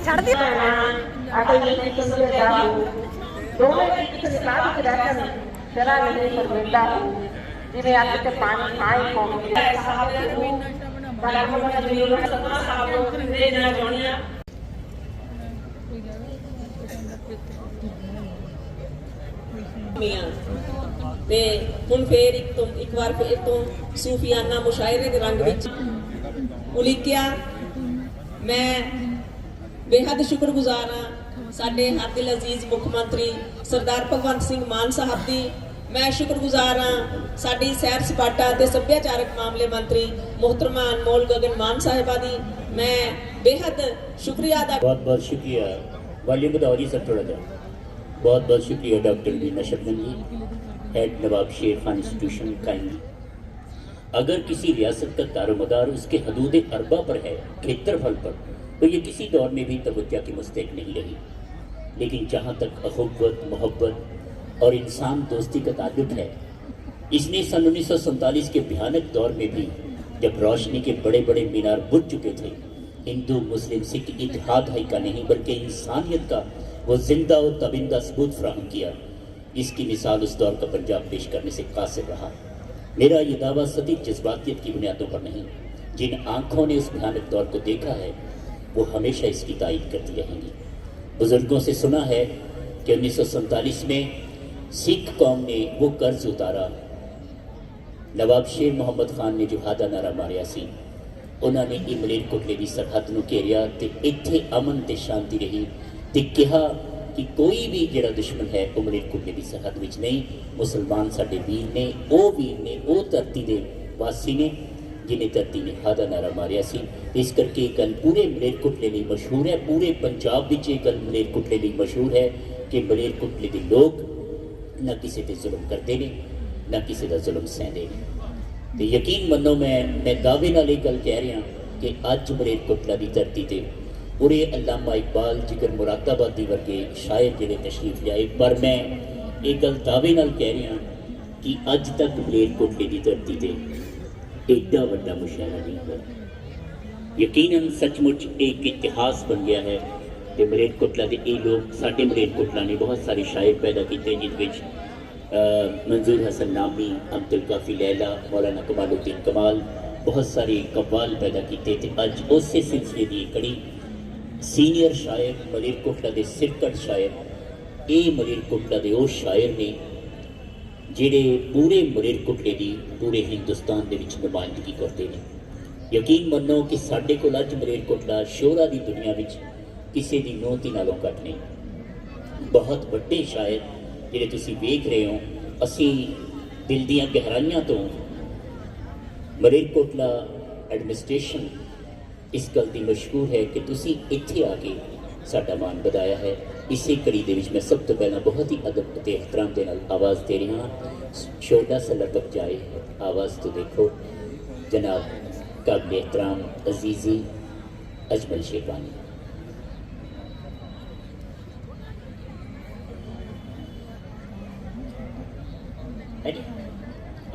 ਛੱਡ ਦੀ atau yang itu sudah tahu, dulu itu sekali kedatangan cara ini berbeda. Ini aku cepat naik kok. Kalau mau menjadi semua sahabat ini jangan jonya. ਤੇ ਹੁਣ ਫੇਰ ਇੱਕ ਵਾਰ ਫੇਰ ਤੋਂ ਸੂਫੀਆਨਾ ਮੁਸ਼ਾਇਰੇ ਦੇ ਰੰਗ ਵਿੱਚ ਉਲੀਕਿਆ। ਮੈਂ बेहद शुक्रगुजार हाँ साडे हर दिल अजीज मुख मंत्री सरदार भगवंत सिंह मान साहब की। मैं शुक्रगुजार हाँ साडी सैर सपाटा ते सभ्याचारक मामले मंत्री मोहतरमा अनमोल गगन मान साहिबा दी। मैं बेहद शुक्रिया अदा। बहुत बहुत शुक्रिया। वॉल्यूम बताओ जी सर थोड़ा सा। बहुत बहुत शुक्रिया डॉक्टर वीना शबनम जी, हेड नवाब शेर खान इंस्टीट्यूशन कायमी। अगर किसी रियासत का दारोमदार उसके हदूद अरबा पर है, क्षेत्रफल पर, तो ये किसी दौर में भी तवज्जो की मुस्तहिक नहीं रही। लेकिन जहाँ तक अखुव्वत, मोहब्बत और इंसान दोस्ती का ताल्लुक है, इसने सन 1947 के भयानक दौर में भी जब रोशनी के बड़े बड़े मीनार बुझ चुके थे, हिंदू मुस्लिम सिख इत्तेहाद ही का नहीं बल्कि इंसानियत का वो जिंदा और तबिंदा सबूत फराहम किया। इसकी मिसाल उस दौर का पंजाब पेश करने से कासिर रहा। मेरा ये दावा सटीक जज्बातियत की बुनियादों पर नहीं, जिन आँखों ने उस भयानक दौर को देखा है वो हमेशा इसकी तारीफ करती रहेंगी। बुजुर्गों से सुना है कि 1947 में सिख कौम ने वो कर्ज उतारा। नवाब शेर मोहम्मद खान ने जो हादा नारा मारिया सी, उन्होंने ये मलेरकोटले की सरहद नूं घेरिया ते इत्थे अमन ते शांति रही ते कहा कि कोई भी जिहड़ा दुश्मन है वो मलेरकोटले की सरहद विच नहीं, मुसलमान साडे वीर ने, वो वीर ने, वो धरती दे वासी ने जिन्हें धरती ने हादा नारा मारिया सी। इस करके एक गल पूरे मलेरकोटले लिए मशहूर है, पूरे पंजाब विच एक गल मलेरकोटले लिए मशहूर है कि मलेरकोटले के लोग न किसी ते जुल्म करते ने न किसी का जुल्म सहते हैं। तो यकीन मनो मैं दावे नाल एक गल कह रहा कि अज मलेरकोटला की धरती ते पूरे अल्लामा इकबाल जिगर मुरादाबादी वर्गे शायर जिहड़े तशरीफ लियाए, पर मैं एक गल दावे नाल कह रहा कि अज तक मलेरकोटले की धरती ते एडा वड्डा मुशायरा नहीं हुआ। यकीनन सचमुच एक इतिहास बन गया है कि मलेरकोटला के ये लोग, साडे मलेरकोटला ने बहुत सारे शायर पैदा किए जिस मंजूर हसन नामी, अब्दुल काफी लैला, मौलाना कमालुद्दीन कमाल, बहुत सारे कव्वाल पैदा किए थे। अज उस सिलसिले की कड़ी सीनियर शायर मलेरकोटला के सिरकट शायर, ये मलेरकोटला के वो शायर ने जिहड़े पूरे मलेरकोटले की पूरे हिंदुस्तान के नुमाइंदगी करते हैं। यकीन मनो कि साडे कोल अज मलेरकोटला शोहरा की दुनिया में किसी की नौती नालों घट नहीं। बहुत वड्डे शायर जिहड़े तुसीं वेख रहे हो, असी दिल दीआं गहराइयां तो मलेरकोटला एडमिनिस्ट्रेशन इस गल दी मशहूर है कि तुसीं इत्थे आके साडा मान वधाया है। इसी कड़ी दे विच मैं सब तो पहला बहुत ही अदब ते एहतराम दे नाल आवाज़ दे रहा हाँ। छोटा सा लपक जाए आवाज़ तो देखो, जनाब काबिल एहतराम अजीज़ी अजमल शेरवानी।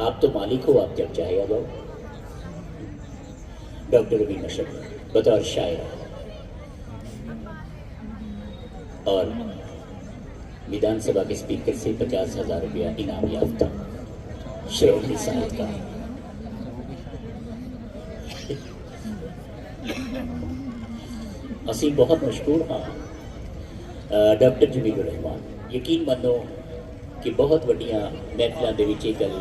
आप तो मालिक हो, आप जब चाहे आ जाओ। डॉक्टर वीना शबनम बतौर शायर और विधानसभा के स्पीकर से 50,000 रुपया इनाम याफ्ता श्रोमणी साहित्यकार। असी बहुत मशहूर हाँ डॉक्टर जमील रहमान। यकीन मनो कि बहुत वड्डियां महफिलों के विच गल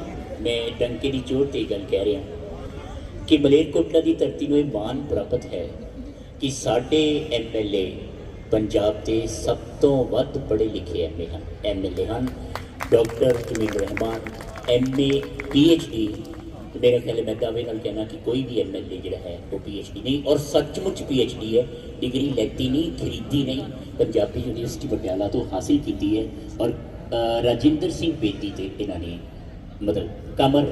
میں ਡੰਕੇ ਦੀ ਚੋਟ ਤੇ ਗੱਲ ਕਹਿ ਰਿਹਾ ਕਿ ਮਲੇਰਕੋਟਲਾ ਦੀ ਧਰਤੀ ਨੂੰ ਇਹ ਮਾਣ ਪ੍ਰਾਪਤ ਹੈ ਕਿ ਸਾਡੇ ਐਮਐਲਏ ਪੰਜਾਬ ਦੇ ਸਭ ਤੋਂ ਵੱਧ ਪੜ੍ਹੇ ਲਿਖੇ ਐਮਐਲਏ ਹਨ। Doctor Jameel Rehman MA PhD, ਮੇਰਾ ਖਿਆਲ ਹੈ ਮੈਂ ਦਾਅਵੇ ਨਾਲ ਕਹਿਣਾ ਕਿ ਕੋਈ ਵੀ ਐਮਐਲਏ ਜਿਹੜਾ ਹੈ ਉਹ ਪੀਐਚਡੀ ਨਹੀਂ, ਔਰ ਸੱਚਮੁੱਚ ਪੀਐਚਡੀ ਹੈ, ਡਿਗਰੀ ਲੈਤੀ ਨਹੀਂ, ਖਰੀਦੀ ਨਹੀਂ, ਪੰਜਾਬੀ ਯੂਨੀਵਰਸਿਟੀ ਪਟਿਆਲਾ ਤੋਂ ਹਾਸਿਲ ਕੀਤੀ ਹੈ। ਔਰ ਰਾਜਿੰਦਰ ਸਿੰਘ ਬੇਦੀ ਤੇ ਇਹਨਾਂ ਨੇ ਮਤਲਬ ਕਮਰ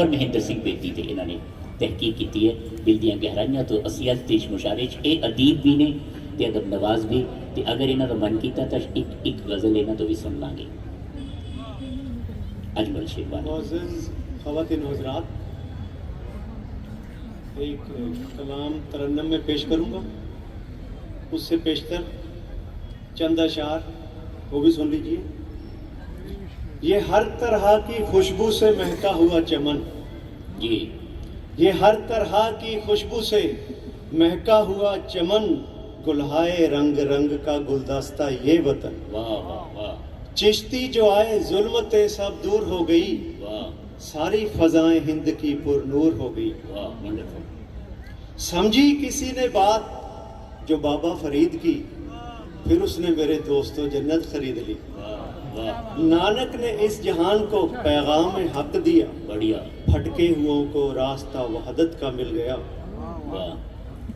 ਮਹਿੰਦਰ ਸਿੰਘ ਬੇਦੀ ਤੇ ਇਹਨਾਂ ਨੇ ਤਹਿਕੀਕ ਕੀਤੀ ਹੈ। ਦਿਲ ਦੀਆਂ ਗਹਿਰਾਈਆਂ ਤੋਂ ਅਸੀਂ ਅੱਜ ਦੇਸ਼ ਮੁਸ਼ਾਰੇ 'ਚ ਇਹ ਅਦੀਬ ਵੀ ਨੇ ਤੇ ਅਦਬ ਨਵਾਜ਼ ਵੀ, ਤੇ ਅਗਰ ਇਹਨਾਂ ਦਾ ਮਨ ਕੀਤਾ ਤਾਂ ਇੱਕ ਗਜ਼ਲ ਇਹਨਾਂ ਤੋਂ ਵੀ ਸੁਣ ਲਾਂਗੇ। اجمل شیخ معزز خواتین و حضرات، ایک کلام ترنم میں پیش کروں گا، اس سے پیشتر چند اشعار وہ بھی سن لیجیے۔ یہ ہر طرح کی خوشبو سے مہکا ہوا چمن، جی یہ ہر طرح کی خوشبو سے مہکا ہوا چمن، گلہائے رنگ رنگ کا گلدستہ یہ وطن، واہ واہ واہ، چشتی جو آئے ظلمتیں سب دور ہو گئی، واہ ساری فضائیں ہند کی پر نور ہو گئی۔ واہ، ونڈرفل، سمجھی کسی نے بات جو بابا فرید کی، پھر اس نے میرے دوستوں جنت خرید لی۔ واہ واہ، نانک نے اس جہان کو پیغام حق دیا، بڑھیا، پھٹکے ہوں کو راستہ وحدت کا مل گیا۔ واہ،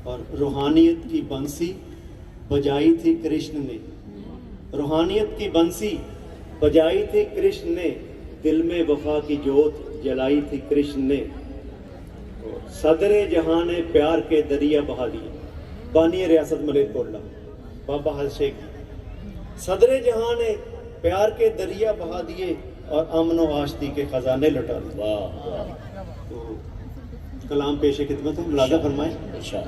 اور روحانیت کی بنسی بجائی تھی کرشن نے، روحانیت کی بنسی بجائی تھی کرشن نے، دل میں وفا کی جوت جلائی تھی کرشن نے۔ صدر جہاں نے پیار کے دریا بہا دیے، بانی ریاست ملیرکوٹلا بابا حضرت شیخ، صدر جہاں نے پیار کے دریا بہا دیے اور امن و آشتی کے خزانے لٹا دیے۔ واہ واہ، تو کلام پیش خدمت ہے، ملاحظہ فرمائیں۔ ارشاد،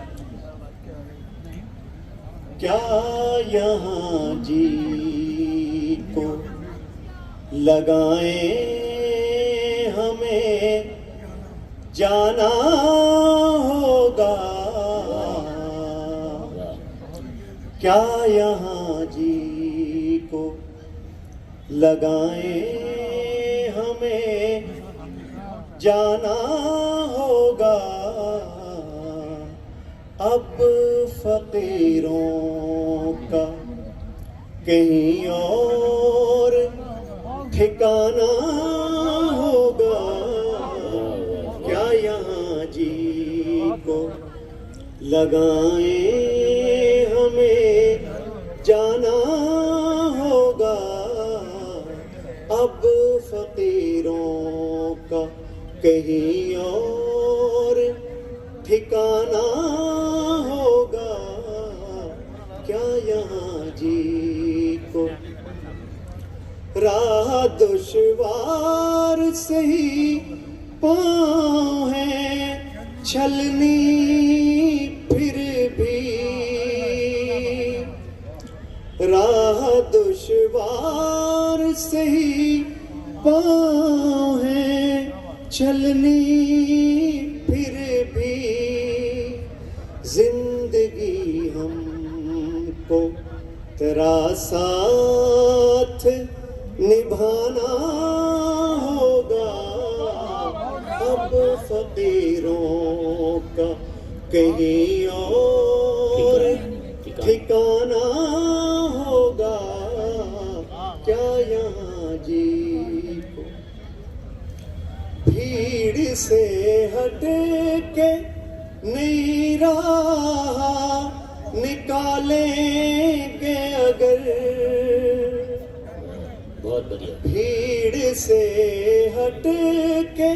کیا یہاں جی کو لگائیں ہمیں جانا ہوگا، کیا یہاں جی کو لگائیں ہمیں جانا ہوگا، اب فقیروں کا کہیں اور ٹھکانہ ہوگا، کیا یہاں جی کو لگائیں ہمیں جانا ہوگا، اب فقیروں کا کہیں اور ٹھکانہ ہوگا، کیا یہاں جی کو راہ دشوار سہی پاؤں ہیں چھلنی پھر بھی، راہ دشوار سہی پاؤں ہیں چھلنی پھر بھی، زندگی ہم کو تیرا ساتھ نبھانا ہوگا، اب فقیروں کا کہیں اور ٹھکانہ ہوگا، کیا یہاں جی کو بھیڑ سے ہٹ کے نئی راہ نکالیں گے اگر، بہت بڑھیا، بھیڑ سے ہٹ کے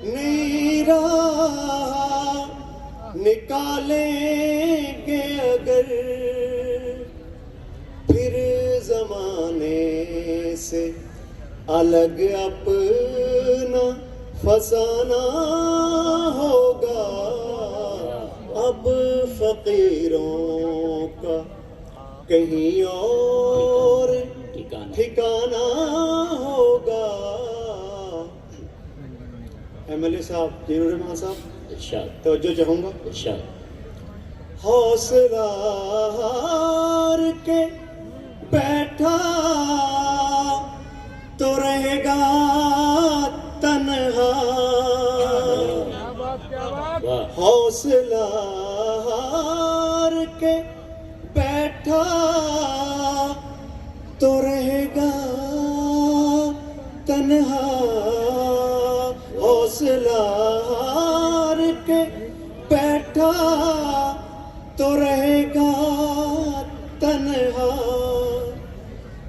نئی راہ نکالیں گے اگر، پھر زمانے سے الگ اپنا فسانہ ہوگا، اب فقیروں کا کہیں اور ٹھکانہ ہوگا۔ ایم ایل اے صاحب جنور رحمان صاحب ارشاد، توجہ چاہوں گا۔ ارشاد، حوصلہ ہار کے بیٹھا تو رہے گا حوصلہ ہار کے بیٹھا تو رہے گا تنہا، حوصلہ ہار کے بیٹھا تو رہے گا تنہا،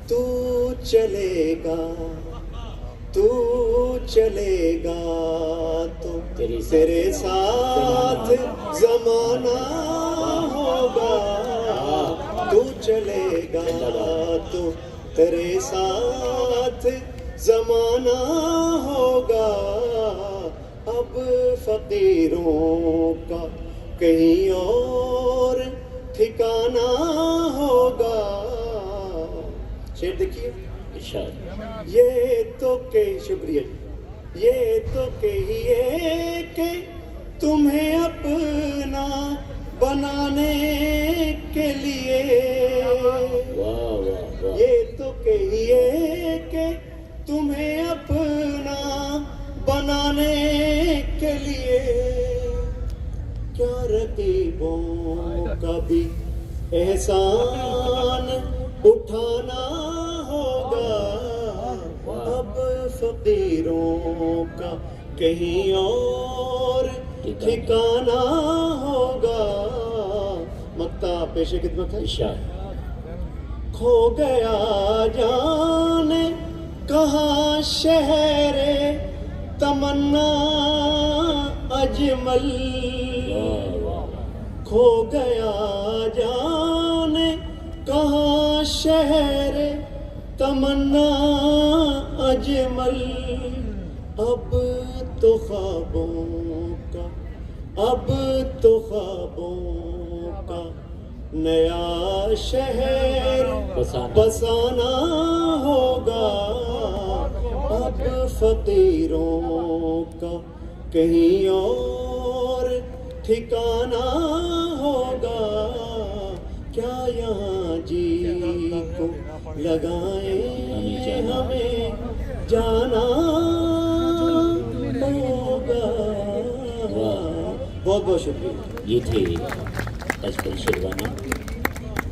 تو چلے گا تو تیرے ساتھ زمانہ ہوگا، تو چلے گا تو تیرے ساتھ زمانہ ہوگا، اب فقیروں کا کہیں اور ٹھکانہ ہوگا۔ شعر دیکھیے، یہ تو کہ شکریہ، یہ تو کہیے کہ تمہیں اپنا بنانے کے لیے، یہ تو کہیے کہ تمہیں اپنا بنانے کے لیے، کیا رقیبوں کا بھی احسان اٹھانا ہوگا، اب فقیروں کا کہیں اور ٹھکانہ ہوگا۔ مقطع پیش خدمت ہے۔ کھو گیا جانے کہاں شہر تمنا اجمل، کھو گیا جانے کہاں شہر تمنا اجمل، اب تو خوابوں کا نیا شہر بسانا ہوگا، اب فقیروں کا کہیں اور ٹھکانہ ہوگا، کیا یہاں جی کو لگائیں ہمیں جانا ہوگا۔ بہت بہت شکریہ۔ یہ تھے اجمل شیروانی،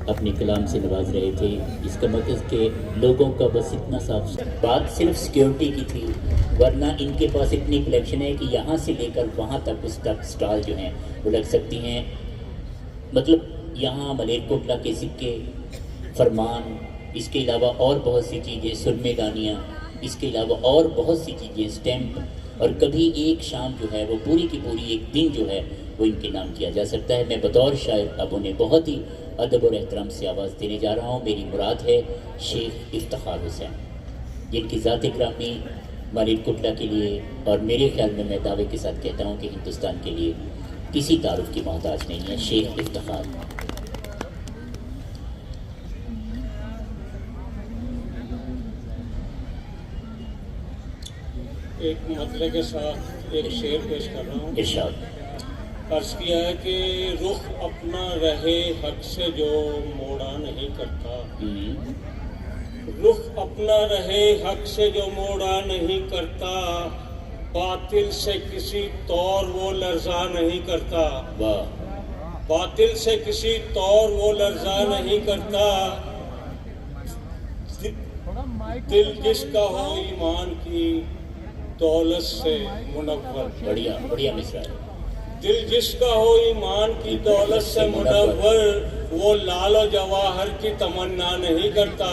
اپنے کلام سے نواز رہے تھے، اس کا مطلب کہ لوگوں کا بس اتنا صاف بات صرف سیکیورٹی کی تھی، ورنہ ان کے پاس اتنی کلیکشن ہے کہ یہاں سے لے کر وہاں تک اس تک سٹال جو ہیں وہ لگ سکتی ہیں۔ مطلب یہاں ملیرکوٹلا کے سکے، فرمان، اس کے علاوہ اور بہت سی چیزیں، سرمے دانیاں، اس کے علاوہ اور بہت سی چیزیں، اسٹیمپ، اور کبھی ایک شام جو ہے وہ پوری کی پوری ایک دن جو ہے وہ ان کے نام کیا جا سکتا ہے۔ میں بطور شاعر اب انہیں بہت ہی ادب اور احترام سے آواز دینے جا رہا ہوں۔ میری مراد ہے شیخ افتخار حسین، جن کی ذات گرامی ملیرکوٹلا کے لیے، اور میرے خیال میں دعوے کے ساتھ کہتا ہوں کہ ہندوستان کے لیے کسی تعارف کی محتاج نہیں ہے۔ شیخ افتخار۔ ایک مطلع کے ساتھ ایک شعر پیش کر رہا ہوں۔ ارشاد۔ عرض کیا ہے کہ رخ اپنا رہے حق سے جو موڑا نہیں کرتا، رخ اپنا رہے حق سے جو موڑا نہیں کرتا، باطل سے کسی طور وہ لرزا نہیں کرتا، باطل سے کسی طور وہ لرزا نہیں کرتا، دل جس کا ہو ایمان کی دولت سے منور۔ بڑھیا بڑھیا مصرع ہے۔ دل جس کا ہو ایمان کی دولت سے منور، وہ لال و جواہر کی تمنا نہیں کرتا،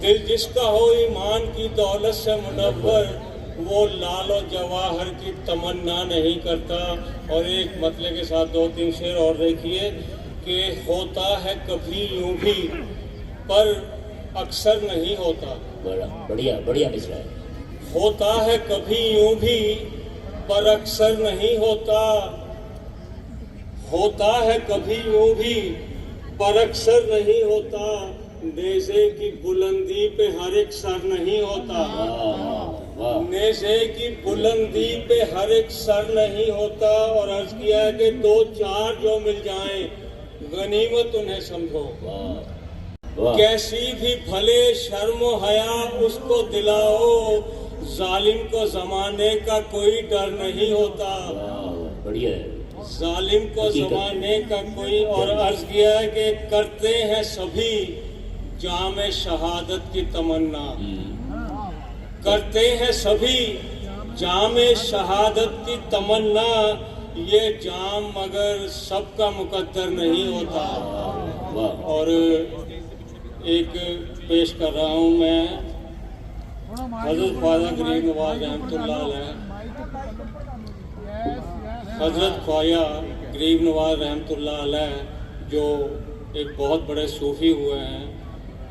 دل جس کا ہو ایمان کی دولت سے منور، وہ لال و جواہر کی تمنا نہیں کرتا۔ اور ایک مطلع کے ساتھ دو تین شعر اور دیکھیے کہ ہوتا ہے کبھی یوں بھی پر اکثر نہیں ہوتا، بڑھیا بڑھیا مصرع ہے۔ ہوتا ہے کبھی یوں بھی پر اکثر نہیں ہوتا، ہوتا ہے کبھی یوں بھی پر اکثر نہیں ہوتا، نیزے کی بلندی پہ ہر ایک سر نہیں ہوتا، نیزے کی بلندی پہ ہر ایک سر نہیں ہوتا۔ اور عرض کیا ہے کہ دو چار جو مل جائیں غنیمت انہیں سمجھو، کیسی بھی بھلے شرم و حیا اس کو دلاؤ، ظالم کو زمانے کا کوئی ڈر نہیں ہوتا، بڑھیا ہے۔ जालिम को जमाने का कोई, और अर्ज किया है कि करते हैं सभी जाम शहादत की तमन्ना, करते हैं सभी जाम शहादत की तमन्ना, ये जाम मगर सबका मुकद्दर नहीं होता। और एक पेश कर रहा हूँ मैं हजरत ख्वाजा गरीब नवाज रहमतुल्लाह अलैह, हजरत ख्वाजा गरीब नवाज रहमतुल्लाह अलैह जो एक बहुत बड़े सूफ़ी हुए हैं,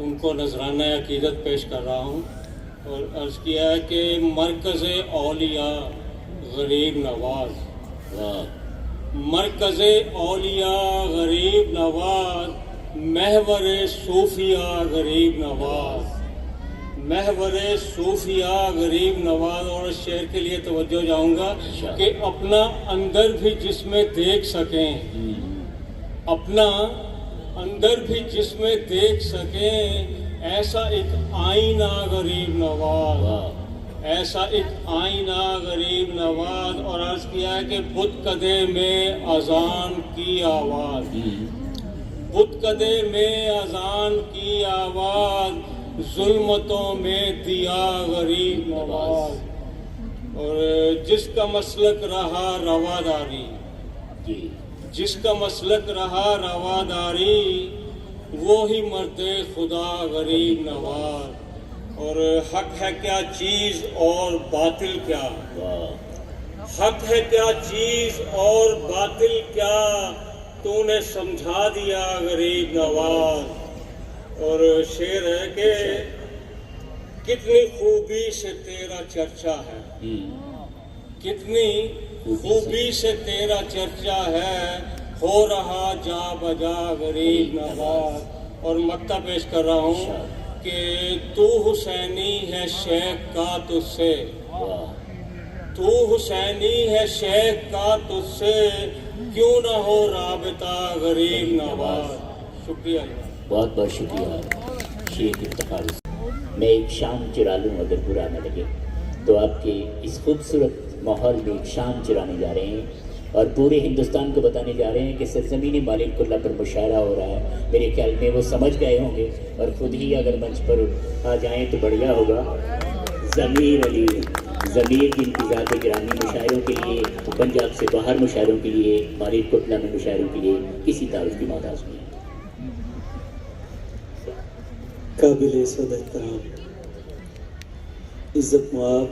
उनको नजराना अकीदत पेश कर रहा हूँ। और अर्ज़ किया है कि मरकज़ औलिया गरीब नवाज, मरकज़ औलिया गरीब नवाज, महवर सूफिया गरीब नवाज, महवर सूफिया गरीब नवाज। और शेर के लिए तवज्जो जाऊंगा कि अपना अंदर भी जिसमें देख सकें, अपना अंदर भी जिसमें देख सकें, ऐसा एक आईना गरीब नवाज, ऐसा एक आईना गरीब नवाज। और अर्ज किया है कि बुतकदे में अजान की आवाज, बुतकदे में अजान की आवाज, जुल्मतों में दिया गरीब नवाज। और जिसका मसलक रहा रवादारी, जिसका मसलक रहा रवादारी, वो ही मर्दे खुदा गरीब नवाज। और हक है क्या चीज और बातिल क्या, हक है क्या चीज और बातिल क्या, तूने समझा दिया गरीब नवाज। और शेर है कि कितनी खूबी से तेरा चर्चा है, कितनी खूबी से तेरा चर्चा है, हो रहा जा बजा गरीब नवाज। और मक्ता पेश कर रहा हूँ कि तू हुसैनी है शेख का तुझसे, तू हुसैनी है शेख का तुझसे, क्यों ना हो राबता गरीब नवाज। शुक्रिया, बहुत बहुत शुक्रिया शेख इफ्तिखार। मैं एक शाम चुरा लूँ अगर बुरा न लगे तो, आपके इस खूबसूरत माहौल में एक शाम चुराने जा रहे हैं और पूरे हिंदुस्तान को बताने जा रहे हैं कि सरजमीन मालिक कुल्ला पर मुशायरा हो रहा है। मेरे ख्याल में वो समझ गए होंगे और खुद ही अगर मंच पर आ जाएं तो बढ़िया होगा। ज़मीर अली, ज़मीर की इंतज़ार गिरामी मुशायरों के लिए, पंजाब से बाहर मुशायरों के लिए, मालिक कुल्ला में मुशायरों के लिए किसी तारुफ की मोहताज नहीं। काबिल सदर इज़्ज़त मुआब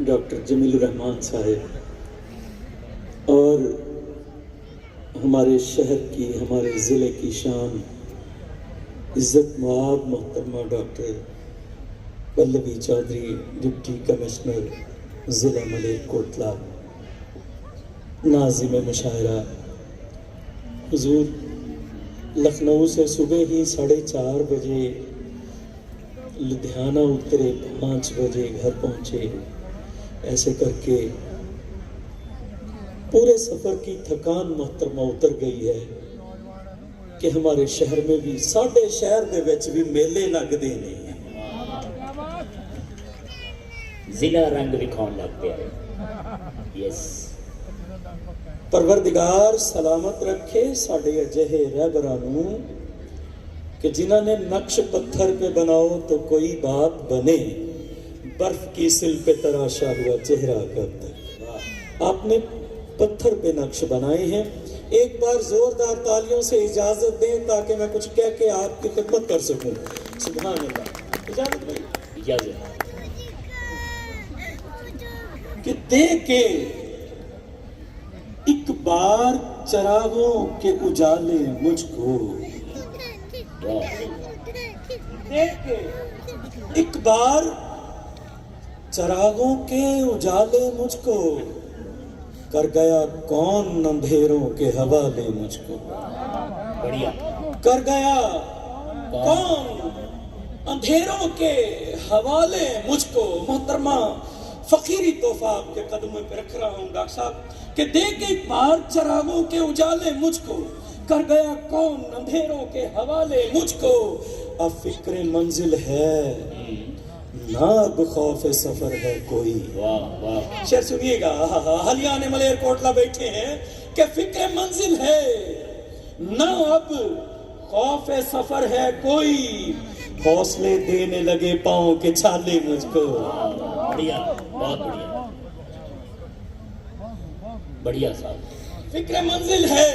डॉक्टर जमीलुर रहमान साहब और हमारे शहर की, हमारे ज़िले की शान इज़्ज़त मुआब मोहतरमा doctor Pallavi Chaudhary, deputy commissioner ज़िला मलेरकोटला, नाज़िम मुशायरा, हुजूर लखनऊ से सुबह ही 4:30 बजे लुधियाना उतरे, 5 बजे घर पहुँचे। ऐसे करके पूरे सफ़र की थकान मोहतरमा उतर गई है कि हमारे शहर में भी, साढ़े शहर दे विच भी मेले लगते नहीं, जिला रंग विखाउण लग पिया। यस, परवरदिगार सलामत रखे साढ़े अजिहे रहबरां नूं कि जिन्हां ने नक्श पत्थर पे बनाओ तो कोई बात बने, बर्फ की सिल पे तराशा हुआ चेहरा कब। आपने पत्थर पे नक्श बनाए हैं। एक बार जोरदार तालियों से इजाजत दें ताकि मैं कुछ कह के आपकी खिदमत कर सकूं। सुभान अल्लाह। इजाजत भाई, इजाजत। कि दे के एक बार चरागों के उजाले मुझको, दे के एक बार चरागों के उजाले मुझको, कर गया कौन अंधेरों के हवाले मुझको। बढ़िया। कर गया कौन अंधेरों के हवाले मुझको। मोहतरमा फकीरी तोहफा आपके कदमों पे रख रहा हूँ डॉक्टर साहब, कि देख एक बार चरागों के उजाले मुझको, कर गया कौन अंधेरों के हवाले मुझको। अब फिक्र मंजिल है نہ اب خوف سفر ہے کوئی. واہ واہ. شعر سنیے گا. ہلیان ملیر کوٹلا بیٹھے ہیں کہ فکر منزل ہے نہ اب خوف سفر ہے کوئی. حوصلے دینے لگے پاؤں کے چھالے مجھ کو. بڑھیا, بہت بڑھیا, بڑھیا صاحب. فکر منزل ہے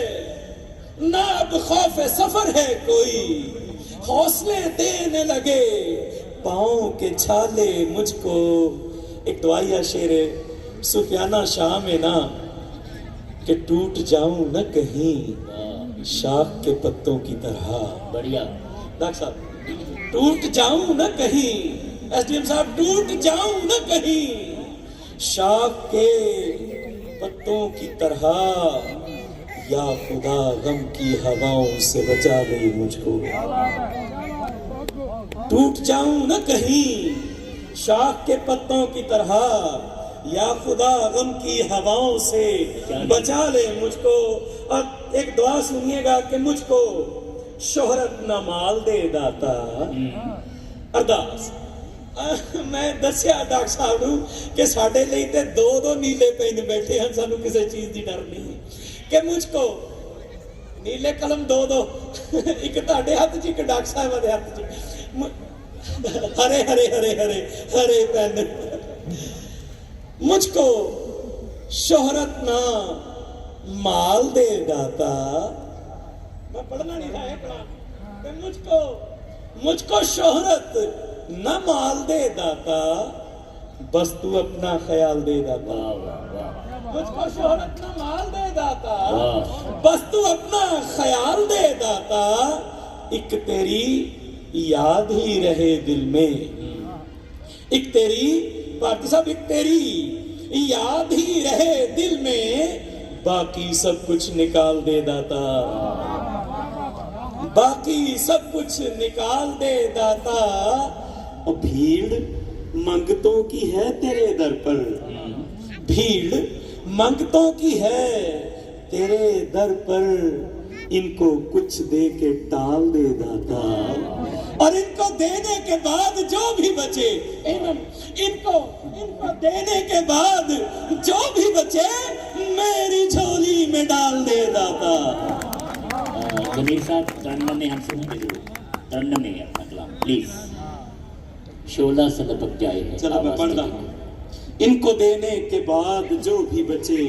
نہ اب خوف سفر ہے کوئی. حوصلے دینے لگے پاؤں کے چھالے مجھ کو. ایک دعائیہ شعر ہے سفیانہ شاہ میں نا کہ ٹوٹ جاؤں نہ کہیں شاخ کے پتوں کی طرح. بڑھیا. ڈاکٹر صاحب ٹوٹ جاؤں نہ کہیں, ایس ڈی ایم صاحب ٹوٹ جاؤں نہ کہیں شاخ کے پتوں کی طرح. یا خدا غم کی ہواؤں سے بچا لے مجھ کو. ٹوٹ جاؤں نہ کہیں شاخ کے پتوں کی طرح. یا خدا غم کی ہواؤں سے بچا لے مجھ کو. اور ایک دعا سنیے گا کہ مجھ کو شہرت نہ مال دے داتا. ارداس میں دسیا ڈاکٹر صاحب نو کہ ساڈے لئی تے دو نیلے پین بیٹھے ہیں, سانو کسی چیز دی ڈر نہیں کہ مجھ کو نیلے قلم دو ایک تہاڈے ہاتھ چ ایک ڈاکٹر صاحب دے ہاتھ چ ہرے ہرے ہرے ہرے ہرے پین. مجھ کو شہرت نہ مال دے داتا. میں پڑھنا نہیں تھا پڑھا کہ مجھ کو شہرت نہ مال دے داتا بس تو اپنا خیال دے داتا. مجھ کو شہرت نہ مال دے داتا بس تو اپنا خیال دے داتا. ایک تیری یاد ہی رہے دل میں. ایک تیری بھارتی صاحب ایک تیری یاد ہی رہے دل میں. باقی سب کچھ نکال دے داتا. باقی سب کچھ نکال دے داتا. اور بھیڑ منگتوں کی ہے تیرے در پر. بھیڑ منگتوں کی ہے تیرے در پر. ان کو کچھ دے کے ٹال دے داتا. اور ان کو دینے کے بعد جو بھی بچے ان کو دینے کے بعد جو بھی بچے میری جھولی میں ڈال دے داتا. ضمیر صاحب ترنم میں ہم سنیں گے ضرور. ترنم میں اپنا کلام پلیز. شعلہ سے لپک جائے. چلو میں پڑھتا ہوں. ان کو دینے کے بعد جو بھی بچے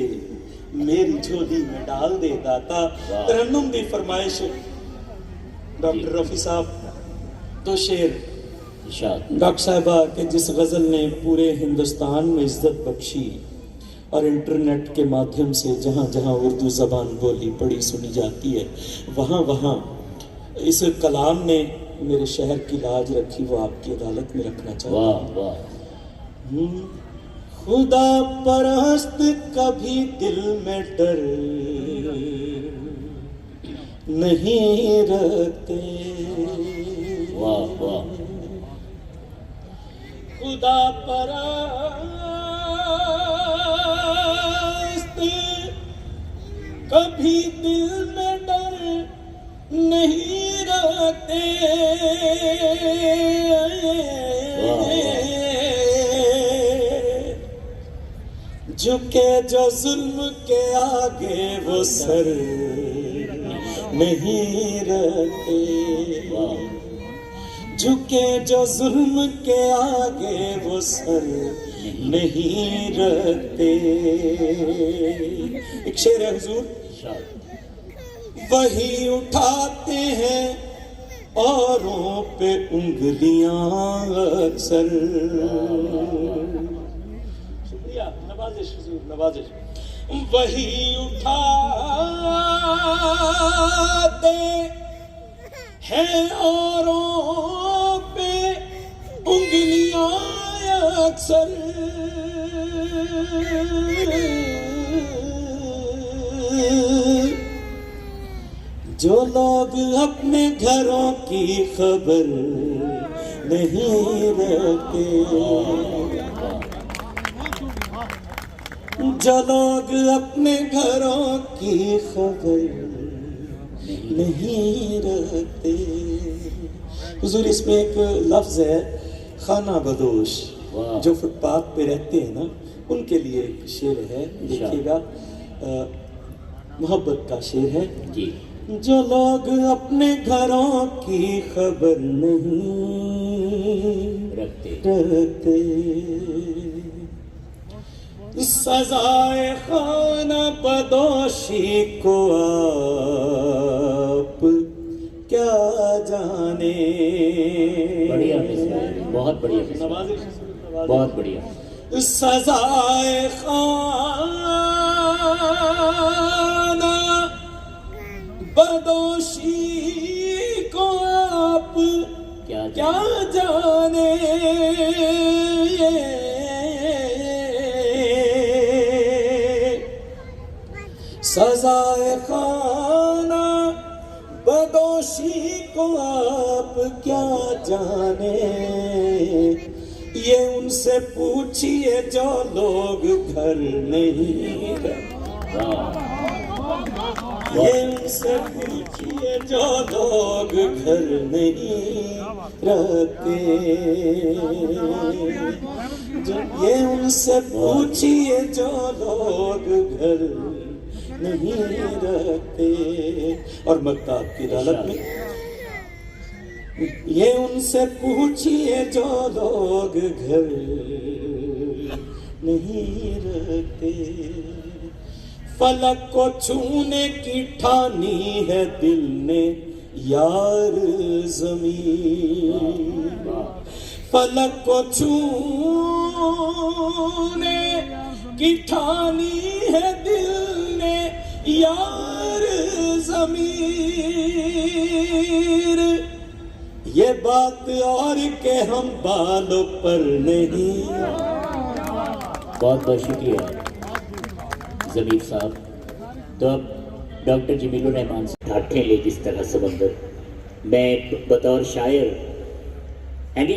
میری جھولی میں ڈال دے داتا. ترنم دی فرمائش ڈاکٹر رفیع صاحب. دو شعر ڈاکٹر صاحبہ کہ جس غزل نے پورے ہندوستان میں عزت بخشی اور انٹرنیٹ کے مادھیم سے جہاں جہاں اردو زبان بولی پڑھی سنی جاتی ہے وہاں وہاں اس کلام نے میرے شہر کی لاج رکھی. وہ آپ کی عدالت میں رکھنا چاہتا ہوں. خدا پرست کبھی دل میں ڈر نہیں رکھتے. خدا پرست کبھی دل میں ڈر نہیں رکھتے. جھکے جو ظلم کے آگے وہ سر نہیں رکھتے. جھکے جو ظلم کے آگے وہ سر نہیں رکھتے. ایک شعر ہے حضور. وہی اٹھاتے ہیں اوروں پہ انگلیاں اکثر. شکریہ, نوازش حضور, نوازش. وہی اٹھاتے ہیں اوروں پہ انگلیاں اکثر. جو لوگ اپنے گھروں کی خبر نہیں رکھتے. جو لوگ اپنے گھروں کی خبر نہیں رکھتے. حضور اس میں ایک لفظ ہے खाना बदोश वाह। जो फुटपाथ पे रहते हैं ना, उनके लिए एक शेर है, देखिएगा। मोहब्बत का शेर है। जी जो लोग अपने घरों की खबर नहीं रखते रखते, सजाए खाना बदोशी को आप क्या जाने। बढ़िया मिसाल, बहुत बढ़िया मिसाल, बहुत बढ़िया। सजाए खाना बदोशी को आप क्या जाने। सजाए खाना बदोशी को आप क्या जाने। ये उनसे पूछिए जो लोग घर नहीं रहते। ये उनसे पूछिए जो लोग घर नहीं रहते। ये उनसे पूछिए जो लोग घर नहीं रहते। और मक्ताब की अदालत में, ये उनसे पूछिए जो लोग घर नहीं रहते। फलक को छूने की ठानी है दिल ने यार ज़मीन। फलक को छूने की ठानी है दिल ने यार ज़मीन। ये बात और के हम बालों पर नहीं। बहुत बहुत शुक्रिया ज़मीर साहब। तो अब डॉक्टर जमीलुर रहमान से ठाठे ले जिस तरह समंदर, मैं बतौर शायर एंडी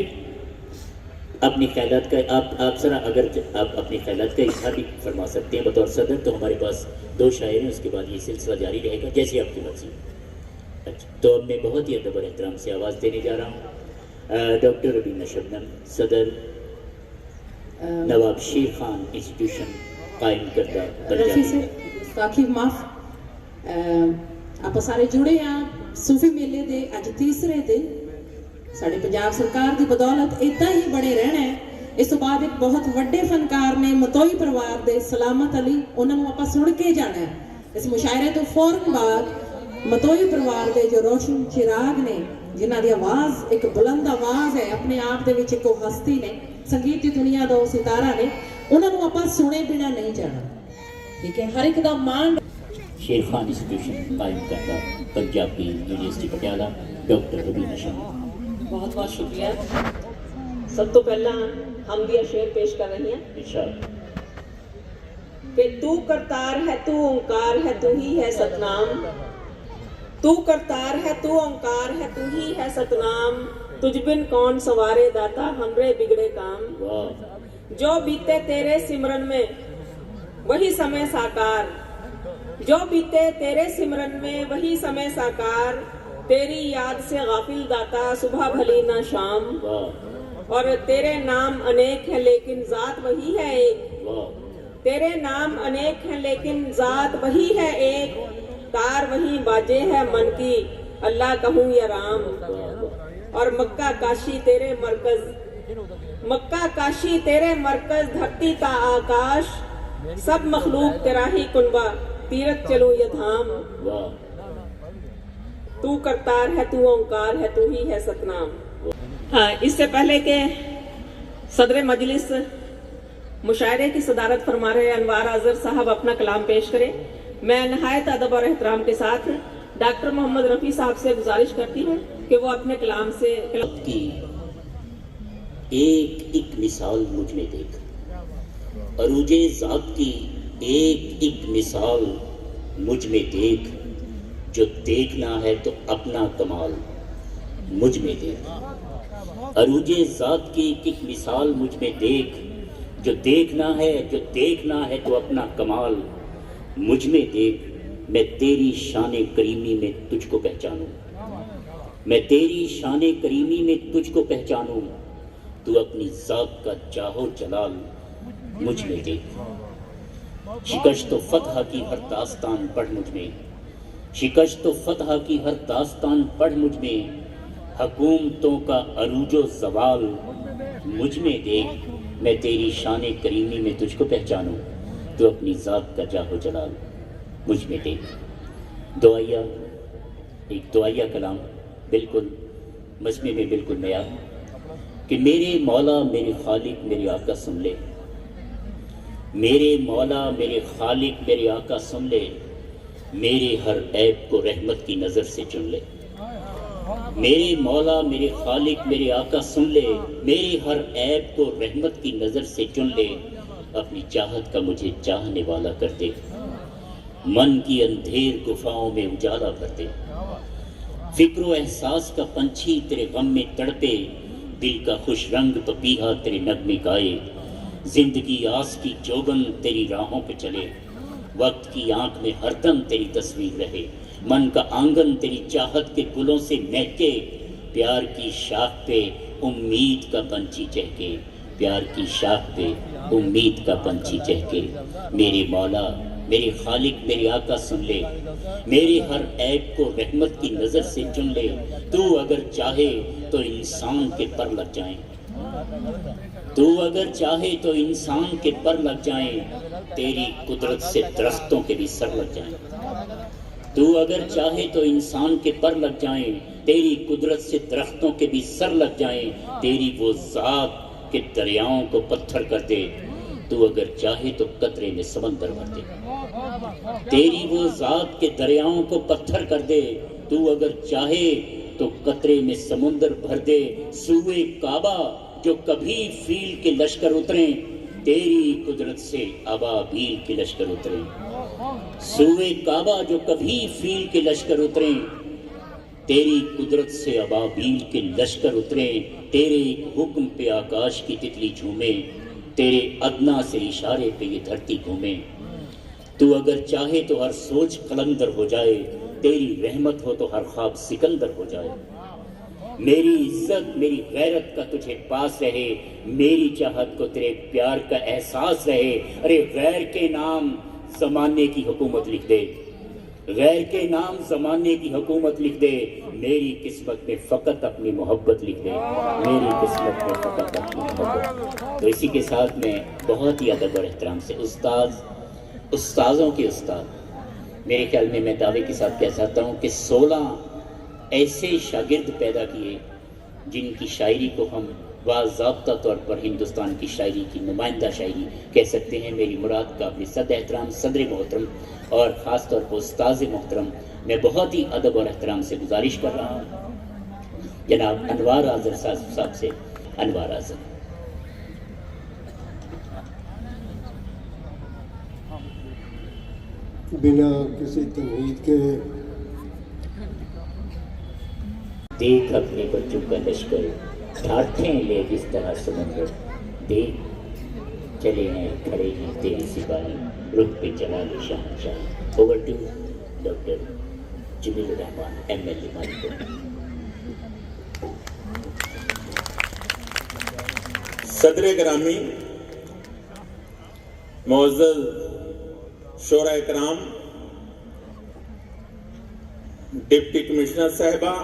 अपनी ख्यालात का आप जरा अगर आप अपनी ख्यालात का इजहार भी फरमा सकते हैं बतौर सदर, तो हमारे पास 2 शायर हैं, उसके बाद ये सिलसिला जारी रहेगा जैसी आपकी मर्जी। अच्छा, तो अब मैं बहुत ही अदब और एहतराम से आवाज़ देने जा रहा हूँ डॉक्टर रबीना शबनम, सदर नवाब शेर खान इंस्टीट्यूशन कायम करता रफी से काफी माफ ਆਪਾਂ ਸਾਰੇ ਜੁੜੇ ਆ ਸੂਫੀ ਮੇਲੇ ਦੇ ਅੱਜ ਤੀਸਰੇ ਦਿਨ। ਸਾਡੇ ਪੰਜਾਬ ਸਰਕਾਰ ਦੀ ਬਦੌਲਤ ਇਦਾਂ ਹੀ ਬਣੇ ਰਹਿਣਾ ਹੈ। ਇਸ ਤੋਂ ਬਾਅਦ ਇੱਕ ਬਹੁਤ ਵੱਡੇ ਫਨਕਾਰ ਨੇ ਮਤੋਈ ਪਰਿਵਾਰ ਦੇ ਸਲਾਮਤ ਅਲੀ, ਉਹਨਾਂ ਨੂੰ ਆਪਾਂ ਸੁਣ ਕੇ ਜਾਣਾ ਹੈ। ਇਸ ਮੁਸ਼ਾਇਰੇ ਤੋਂ ਫੌਰਨ ਬਾਅਦ ਮਤੋਈ ਪਰਿਵਾਰ ਦੇ ਜੋ ਰੋਸ਼ਨ ਚਿਰਾਗ ਨੇ, ਜਿਨ੍ਹਾਂ ਦੀ ਆਵਾਜ਼ ਇੱਕ ਬੁਲੰਦ ਆਵਾਜ਼ ਹੈ, ਆਪਣੇ ਆਪ ਦੇ ਵਿੱਚ ਇੱਕ ਉਹ ਹਸਤੀ ਨੇ, ਸੰਗੀਤ ਦੀ ਦੁਨੀਆ ਦਾ ਉਹ ਸਿਤਾਰਾ ਨੇ, ਉਹਨਾਂ ਨੂੰ ਆਪਾਂ ਸੁਣੇ ਬਿਨਾ ਨਹੀਂ ਜਾਣਾ। ਠੀਕ ਹੈ, ਹਰ ਇੱਕ ਦਾ ਮਾਣ। शेर खान इंस्टीट्यूशन कायम करता पंजाबी यूनिवर्सिटी पटियाला डॉक्टर रबीना शबनम। बहुत बहुत शुक्रिया। सब तो पहला हमदिया शेर पेश कर रही हैं इंशाअल्लाह। कि तू करतार है, तू ओंकार है, तू ही है सतनाम। तू करतार है, तू ओंकार है, तू ही है सतनाम। तुझ बिन कौन सवारे दाता हमरे बिगड़े काम। वाह, जो बीते तेरे सिमरन में वही समय साकार। जो बीते तेरे सिमरन में वही समय साकार। तेरी याद से गाफिल दाता सुबह भली ना शाम। वाह, और तेरे नाम अनेक हैं लेकिन जात वही है एक। वाह, तेरे नाम अनेक हैं लेकिन जात वही है एक। तार वही बाजे है मन की अल्लाह कहूँ या राम। और मक्का काशी तेरे मरकज, मक्का काशी तेरे मरकज, धरती का आकाश, सब मखलूक तेरा ही कुनबा, तीरथ चलो ये धाम। वाह, तू करतार है, तू ओंकार है, तू ही है सतनाम। हाँ, इससे पहले के सदर मजलिस मुशायरे की सदारत फरमा रहे अनवार अजहर साहब अपना कलाम पेश करें, मैं नहायत अदब और एहतराम के साथ डॉक्टर मोहम्मद रफ़ी साहब से गुजारिश करती हूँ कि वो अपने कलाम से की एक एक मिसाल मुझ में देख, अरूजे ज़ात की एक एक मिसाल मुझ में देख। जो देखना है तो अपना कमाल मुझ में देख। अरूजे ज़ात की एक एक मिसाल मुझ में देख। जो देखना है तो अपना कमाल मुझ में देख। मैं तेरी शान करीमी में तुझको पहचानूं, मैं तेरी शान करीमी में तुझको पहचानूं। तू अपनी ज़ात का जाहो जलाल मुझ में दे। शिकस्त फतह की हर दास्तान पढ़ मुझ में, शिकस्त फतह की हर दास्तान पढ़ मुझ में, हुकूमतों का अरूजो ज़वाल मुझ में देख। मैं तेरी शान करीमी में तुझको पहचानूं, तो अपनी ज़ात का जाहो जलाल मुझ में देख। दुआया, एक दुआया कलाम बिल्कुल मजमे में बिल्कुल नया, कि मेरे मौला मेरे खालिक मेरे आका सुन ले, मेरे मौला मेरे खालिक मेरे आका सुन ले, मेरे हर ऐब को रहमत की नज़र से चुन ले। मेरे मौला मेरे खालिक मेरे आका सुन ले, मेरे हर ऐब को रहमत की नज़र से चुन ले। अपनी चाहत का मुझे चाहने वाला कर दे, मन की अंधेर गुफाओं में उजाला भर दे। फिक्र एहसास का पंछी तेरे गम में तड़पे, दिल का खुश रंग पपीहा तेरे नगमे गाए। जिंदगी आस की जोगन तेरी राहों पे चले, वक्त की आंख में हरदम तेरी तस्वीर रहे। मन का आंगन तेरी चाहत के गुलों से महके, प्यार की शाख पे उम्मीद का पंछी चहके, प्यार की शाख पे उम्मीद का पंछी चहके। मेरे मौला मेरे खालिक मेरे आका सुन ले, मेरे हर ऐब को रहमत की नज़र से चुन ले। तू अगर चाहे तो इंसान के पर लग जाए, तू अगर चाहे तो इंसान के पर लग जाए, तेरी कुदरत से दरख्तों के भी सर लग जाए। तू अगर चाहे तो इंसान के पर लग जाए, तेरी कुदरत से दरख्तों के भी सर लग जाए। तेरी वो ज़ात के दरियाओं को पत्थर कर दे, तू अगर चाहे तो कतरे में समंदर भर दे। तेरी वो ज़ात के दरियाओं को पत्थर कर दे, तू अगर चाहे तो कतरे में समुंदर भर दे। सूए काबा जो कभी फील के लश्कर उतरे, तेरी कुदरत से अबाबील के लश्कर उतरे। सूए काबा जो कभी फील के लश्कर उतरे, तेरी कुदरत से अबाबील के लश्कर उतरे। तेरे हुक्म पे आकाश की तितली झूमे, तेरे अदना से इशारे पे ये धरती घूमे। तू अगर चाहे तो हर सोच कलंदर हो जाए, तेरी रहमत हो तो हर ख्वाब सिकंदर हो जाए। मेरी इज्जत मेरी गैरत का तुझे पास रहे, मेरी चाहत को तेरे प्यार का एहसास रहे। अरे गैर के नाम ज़माने की हुकूमत लिख दे, गैर के नाम ज़माने की हुकूमत लिख दे। मेरी किस्मत में फ़कत अपनी मोहब्बत लिख दे, मेरी किस्मत में फ़कत अपनी मोहब्बत। तो इसी के साथ मैं बहुत ही अदब और एहतराम से उस्ताज़ों के उस्ताद, मेरे ख्याल में मैं दावे के साथ कह सकता हूँ कि 16 ऐसे शागिर्द पैदा किए जिनकी शायरी को हम बाज़ाब्ता तौर पर हिंदुस्तान की शायरी की नुमाइंदा शायरी कह सकते हैं। मेरी मुराद का अपने सद एहतराम सदर मोहतरम और ख़ास तौर पर उस्ताज़ मोहतरम मैं बहुत ही अदब और एहतराम से गुजारिश कर रहा हूँ जनाब अनवार आज़र साहब से। अनवार आज़र बिना किसी तमहीद के देख अपने बच्चों का लश्कर, ठाठे ले जिस तरह समंदर। देख चले हैं खड़े हैं तेरे सिपाही, रुख पे चला ले शहंशाह। Over to doctor Jameel Rehman MLA मालिक। सदर ग्रामी मुअज़्ज़ज़ शोरा इकराम, डिप्टी कमिश्नर साहिबा,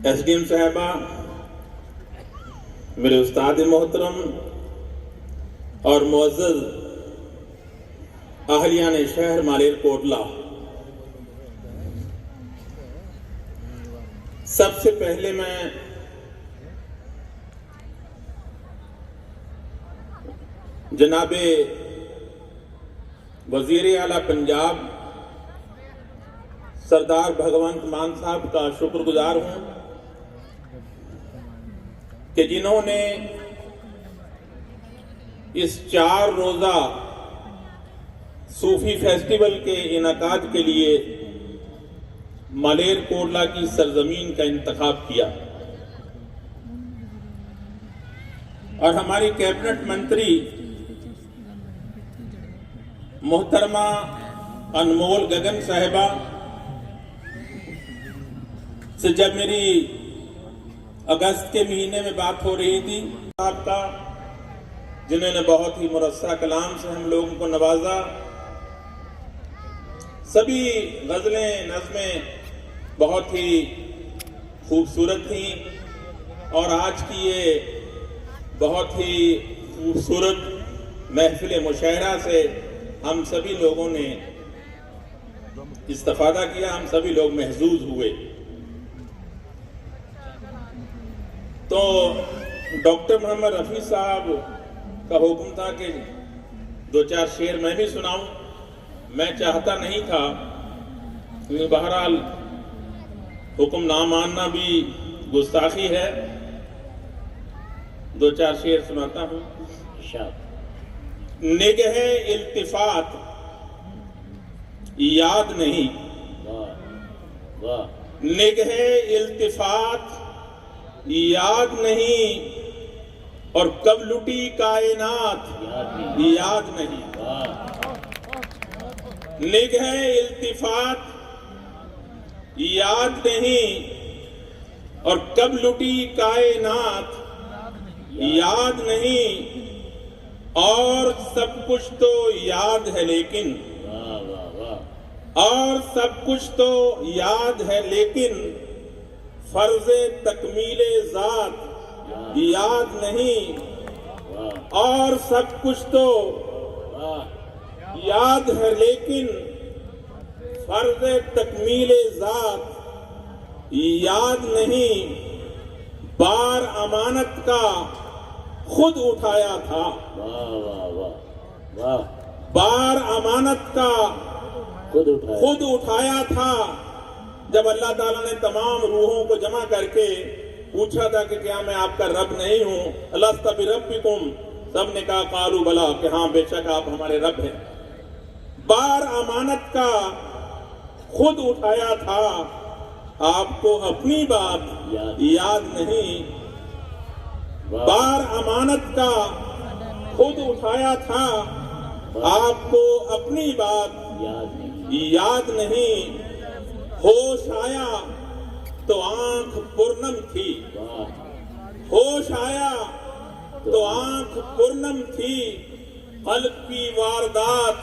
SDM साहिबा, मेरे उस्ताद मोहतरम और मुअज़्ज़ज़ अहलियान शहर मालेर कोटला, सबसे पहले मैं जनाबे वज़ीर आला पंजाब सरदार भगवंत मान साहब का शुक्रगुजार हूं कि जिन्होंने इस 4 रोज़ा सूफी फेस्टिवल के इनेकाद के लिए मालेर कोटला की सरजमीन का इंतखाब किया और हमारी कैबिनेट मंत्री मोहतरमा अनमोल गगन साहिबा से जब मेरी अगस्त के महीने में बात हो रही थी साहब का, जिन्होंने बहुत ही मुरस्सा कलाम से हम लोगों को नवाजा। सभी गजलें नज़में बहुत ही खूबसूरत थी और आज की ये बहुत ही खूबसूरत महफिल मुशायरा से हम सभी लोगों ने इस्तिफादा किया, हम सभी लोग महजूज हुए। तो डॉक्टर मोहम्मद रफ़ी साहब का हुक्म था कि 2-4 शेर मैं भी सुनाऊं। मैं चाहता नहीं था, लेकिन बहरहाल हुक्म ना मानना भी गुस्ताखी है। 2-4 शेर सुनाता हूं। निगह इल्तिफात याद नहीं, निगह इल्तिफात याद नहीं, और कब लुटी कायनात याद नहीं। निगह इल्तिफात याद नहीं, और कब लुटी कायनात याद नहीं, और सब कुछ तो याद है लेकिन, और सब कुछ तो याद है लेकिन फर्ज़े तकमीले ज़ात याद नहीं, और सब कुछ तो याद है लेकिन फर्ज़े तकमीले ज़ात याद नहीं। बार अमानत का खुद उठाया था, बार अमानत का खुद उठाया था। जब अल्लाह ताला ने तमाम रूहों को जमा करके पूछा था कि क्या मैं आपका रब नहीं हूं, अलस्ता बिरब्बिकुम, सब ने कहा कालू बला, कि हाँ बेशक आप हमारे रब हैं। बार अमानत का खुद उठाया था, आपको अपनी बात याद नहीं। बार अमानत का खुद उठाया था, आपको अपनी बात याद नहीं। होश आया तो आंख पूर्णम थी, होश आया तो आंख पूर्णम थी, कल्ब की वारदात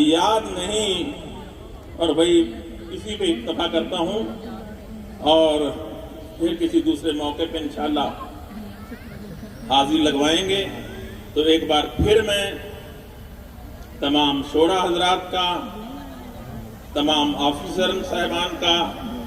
याद नहीं। और भाई इसी पे इत्तफा करता हूं, और फिर किसी दूसरे मौके पे इंशाल्लाह हाजिर लगवाएंगे। तो एक बार फिर मैं तमाम शोरा हजरात का, तमाम ऑफिसर साहिबान का